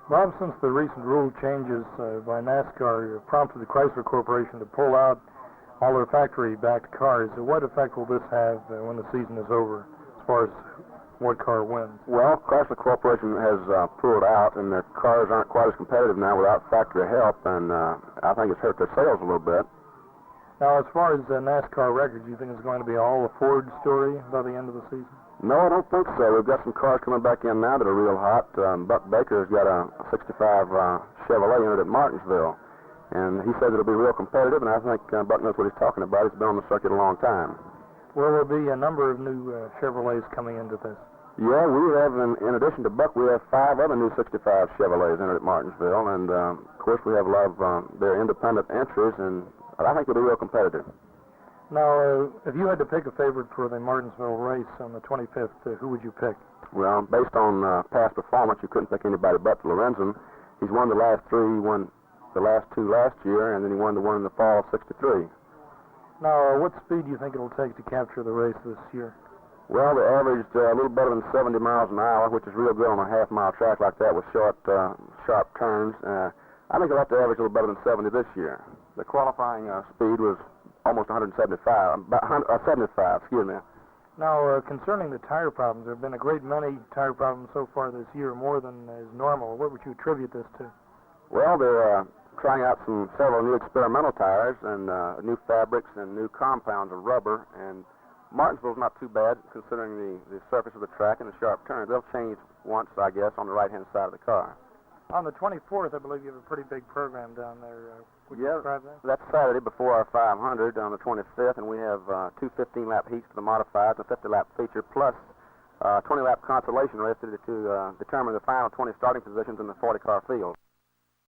Bob, since the recent rule changes by NASCAR prompted the Chrysler Corporation to pull out all their factory-backed cars, what effect will this have when the season is over as far as what car wins? Well, Chrysler Corporation has pulled out, and their cars aren't quite as competitive now without factory help, and I think it's hurt their sales a little bit. Now, as far as NASCAR records, you think it's going to be all a Ford story by the end of the season? No, I don't think so. We've got some cars coming back in now that are real hot. Buck Baker's got a 65 Chevrolet in it at Martinsville, and he says it'll be real competitive, and I think Buck knows what he's talking about. He's been on the circuit a long time. Will there be a number of new Chevrolets coming into this? Yeah, we have, in addition to Buck, we have 5 other new 65 Chevrolets in it at Martinsville, and of course we have a lot of their independent entries, and I think they'll be real competitive. Now, if you had to pick a favorite for the Martinsville race on the 25th, who would you pick? Well, based on past performance, you couldn't pick anybody but Lorenzen. He's won the last 3, he won the last 2 last year, and then he won the one in the fall of '63. Now, what speed do you think it'll take to capture the race this year? Well, they averaged a little better than 70 miles an hour, which is real good on a half-mile track like that with short, sharp turns. I think they'll have to average a little better than 70 this year. The qualifying speed was almost 175, about 75, excuse me. Now, concerning the tire problems, there have been a great many tire problems so far this year, more than is normal. What would you attribute this to? Well, they're trying out several new experimental tires and new fabrics and new compounds of rubber, and Martinsville's not too bad considering the surface of the track and the sharp turns. They'll change once, I guess, on the right-hand side of the car. On the 24th, I believe you have a pretty big program down there. Would you describe that? That's Saturday before our 500 on the 25th, and we have 2 15-lap heats for the modifieds, a 50-lap feature, plus 20-lap consolation race to determine the final 20 starting positions in the 40-car field.